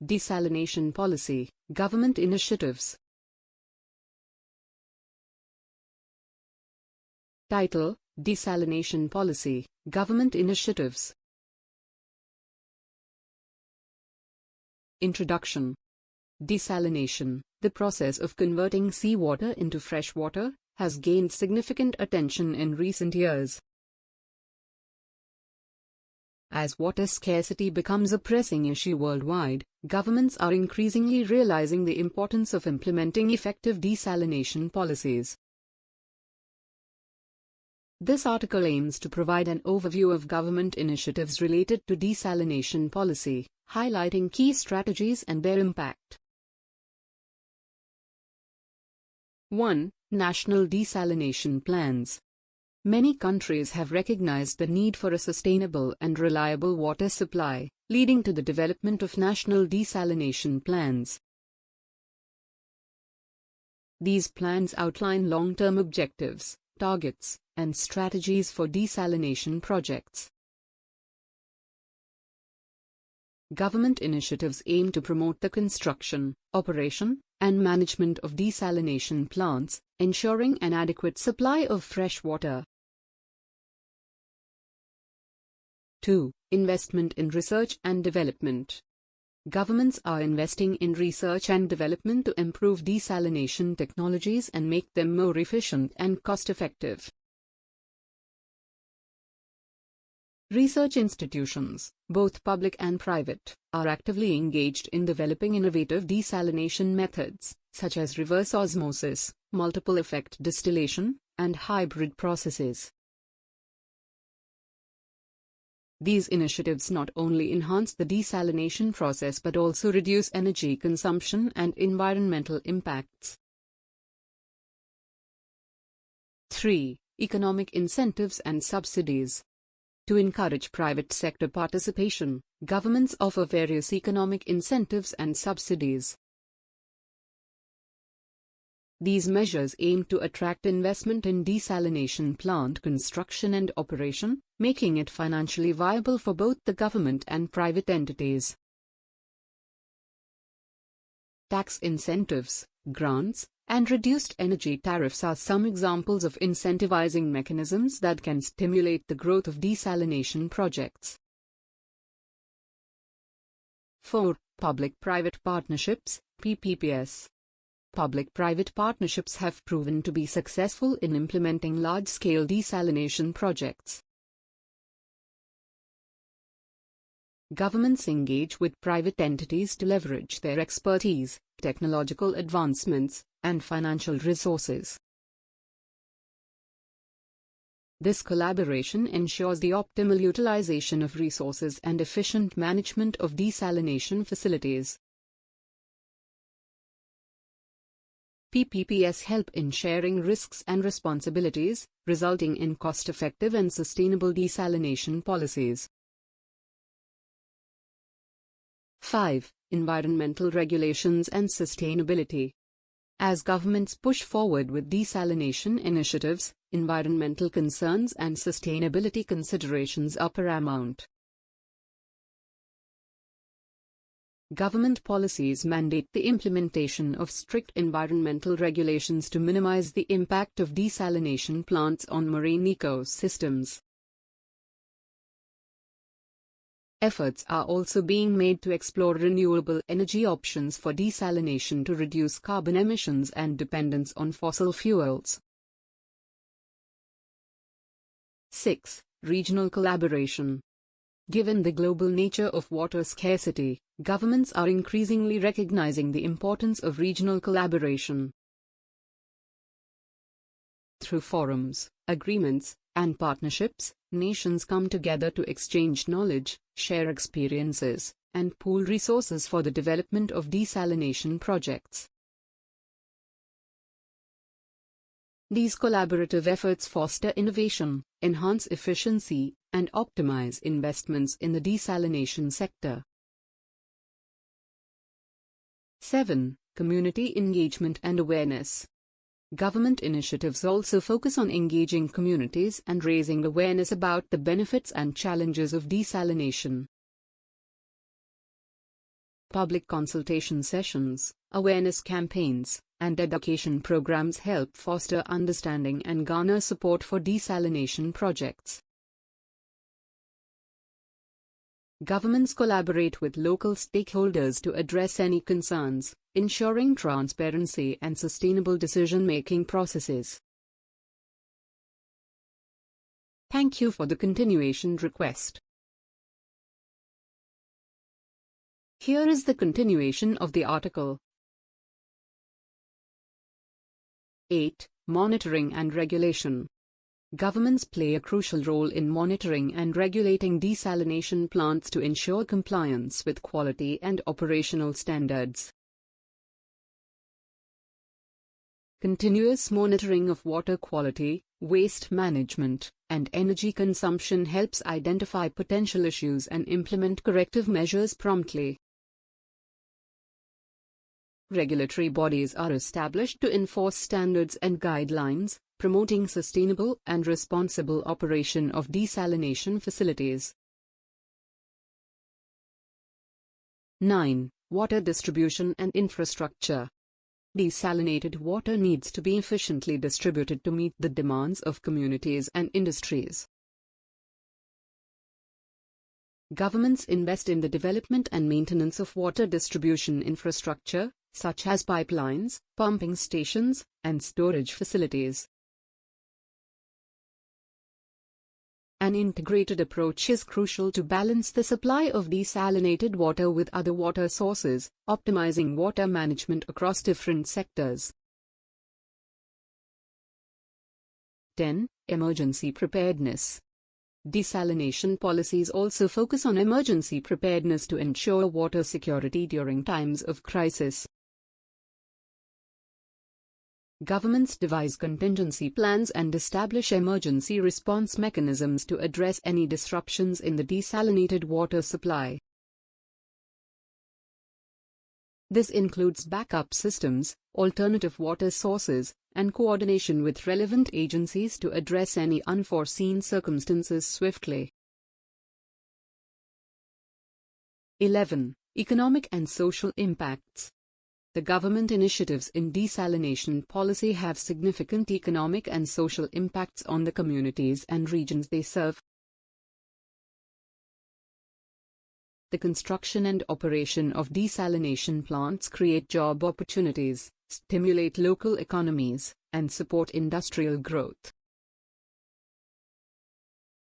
Desalination policy, government initiatives. Title: Desalination policy, government initiatives. Introduction. Desalination, the process of converting seawater into fresh water, has gained significant attention in recent years. As water scarcity becomes a pressing issue worldwide, governments are increasingly realizing the importance of implementing effective desalination policies. This article aims to provide an overview of government initiatives related to desalination policy, highlighting key strategies and their impact. 1. National desalination plans. Many countries have recognized the need for a sustainable and reliable water supply, leading to the development of national desalination plans. These plans outline long-term objectives, targets, and strategies for desalination projects. Government initiatives aim to promote the construction, operation, and management of desalination plants, ensuring an adequate supply of fresh water. 2. Investment in research and development. Governments are investing in research and development to improve desalination technologies and make them more efficient and cost-effective. Research institutions, both public and private, are actively engaged in developing innovative desalination methods, such as reverse osmosis, multiple effect distillation, and hybrid processes. These initiatives not only enhance the desalination process but also reduce energy consumption and environmental impacts. 3. Economic incentives and subsidies. To encourage private sector participation, governments offer various economic incentives and subsidies. These measures aim to attract investment in desalination plant construction and operation, making it financially viable for both the government and private entities. Tax incentives, grants, and reduced energy tariffs are some examples of incentivizing mechanisms that can stimulate the growth of desalination projects. 4. Public-private partnerships, PPPs. Public-private partnerships have proven to be successful in implementing large-scale desalination projects. Governments engage with private entities to leverage their expertise, technological advancements, and financial resources. This collaboration ensures the optimal utilization of resources and efficient management of desalination facilities. PPPs help in sharing risks and responsibilities, resulting in cost-effective and sustainable desalination policies. 5. Environmental regulations and sustainability. As governments push forward with desalination initiatives, environmental concerns and sustainability considerations are paramount. Government policies mandate the implementation of strict environmental regulations to minimize the impact of desalination plants on marine ecosystems. Efforts are also being made to explore renewable energy options for desalination to reduce carbon emissions and dependence on fossil fuels. 6. Regional collaboration. Given the global nature of water scarcity, governments are increasingly recognizing the importance of regional collaboration. Through forums, agreements, and partnerships, nations come together to exchange knowledge, share experiences, and pool resources for the development of desalination projects. These collaborative efforts foster innovation, enhance efficiency, and optimize investments in the desalination sector. 7. Community engagement and awareness. Government initiatives also focus on engaging communities and raising awareness about the benefits and challenges of desalination. Public consultation sessions, awareness campaigns, and education programs help foster understanding and garner support for desalination projects. Governments collaborate with local stakeholders to address any concerns, ensuring transparency and sustainable decision-making processes. Thank you for the continuation request. Here is the continuation of the article. 8. Monitoring and regulation. Governments play a crucial role in monitoring and regulating desalination plants to ensure compliance with quality and operational standards. Continuous monitoring of water quality, waste management, and energy consumption helps identify potential issues and implement corrective measures promptly. Regulatory bodies are established to enforce standards and guidelines, promoting sustainable and responsible operation of desalination facilities. 9. Water distribution and infrastructure. Desalinated water needs to be efficiently distributed to meet the demands of communities and industries. Governments invest in the development and maintenance of water distribution infrastructure, such as pipelines, pumping stations, and storage facilities. An integrated approach is crucial to balance the supply of desalinated water with other water sources, optimizing water management across different sectors. 10. Emergency preparedness. Desalination policies also focus on emergency preparedness to ensure water security during times of crisis. Governments devise contingency plans and establish emergency response mechanisms to address any disruptions in the desalinated water supply. This includes backup systems, alternative water sources, and coordination with relevant agencies to address any unforeseen circumstances swiftly. 11. Economic and social impacts. The government initiatives in desalination policy have significant economic and social impacts on the communities and regions they serve. The construction and operation of desalination plants create job opportunities, stimulate local economies, and support industrial growth.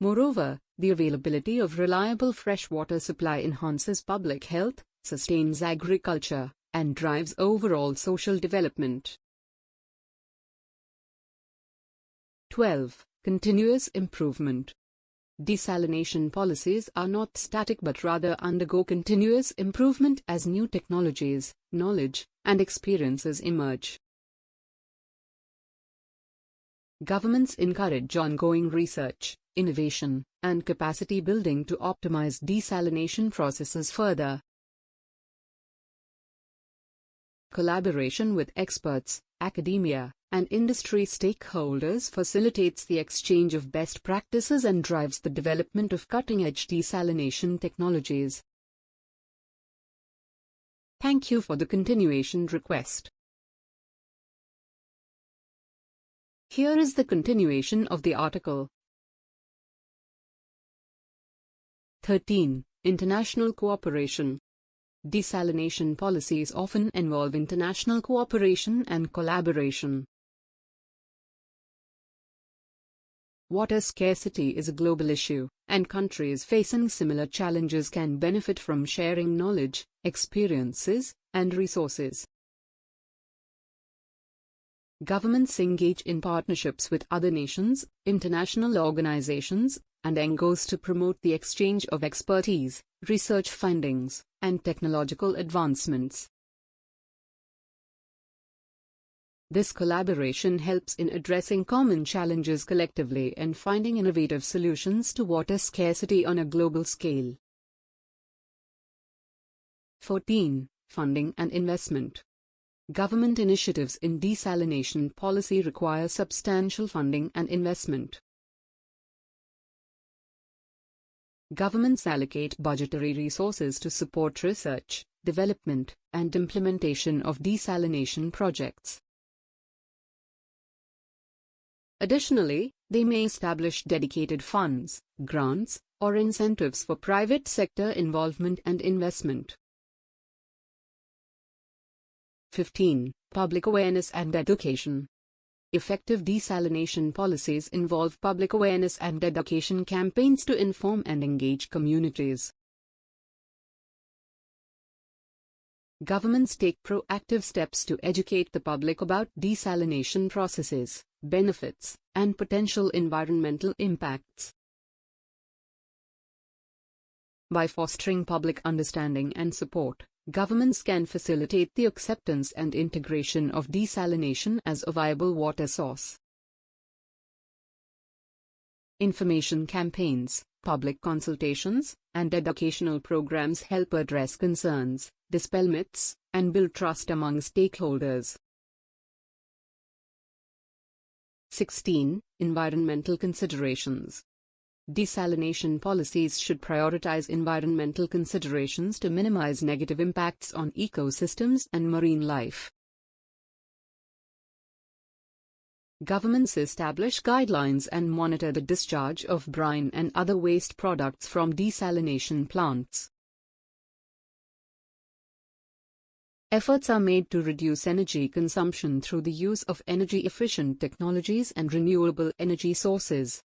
Moreover, the availability of reliable freshwater supply enhances public health, sustains agriculture, and drives overall social development. 12. Continuous improvement. Desalination policies are not static but rather undergo continuous improvement as new technologies, knowledge, and experiences emerge. Governments encourage ongoing research, innovation, and capacity building to optimize desalination processes further. Collaboration with experts, academia, and industry stakeholders facilitates the exchange of best practices and drives the development of cutting-edge desalination technologies. Thank you for the continuation request. Here is the continuation of the article. 13. International cooperation. Desalination policies often involve international cooperation and collaboration. Water scarcity is a global issue, and countries facing similar challenges can benefit from sharing knowledge, experiences, and resources. Governments engage in partnerships with other nations, international organizations, and NGOs to promote the exchange of expertise, research findings, and technological advancements. This collaboration helps in addressing common challenges collectively and finding innovative solutions to water scarcity on a global scale. 14. Funding and investment. Government initiatives in desalination policy require substantial funding and investment. Governments allocate budgetary resources to support research, development, and implementation of desalination projects. Additionally, they may establish dedicated funds, grants, or incentives for private sector involvement and investment. 15. Public awareness and education. Effective desalination policies involve public awareness and education campaigns to inform and engage communities. Governments take proactive steps to educate the public about desalination processes, benefits, and potential environmental impacts. By fostering public understanding and support, governments can facilitate the acceptance and integration of desalination as a viable water source. Information campaigns, public consultations, and educational programs help address concerns, dispel myths, and build trust among stakeholders. 16. Environmental considerations. Desalination policies should prioritize environmental considerations to minimize negative impacts on ecosystems and marine life. Governments establish guidelines and monitor the discharge of brine and other waste products from desalination plants. Efforts are made to reduce energy consumption through the use of energy-efficient technologies and renewable energy sources.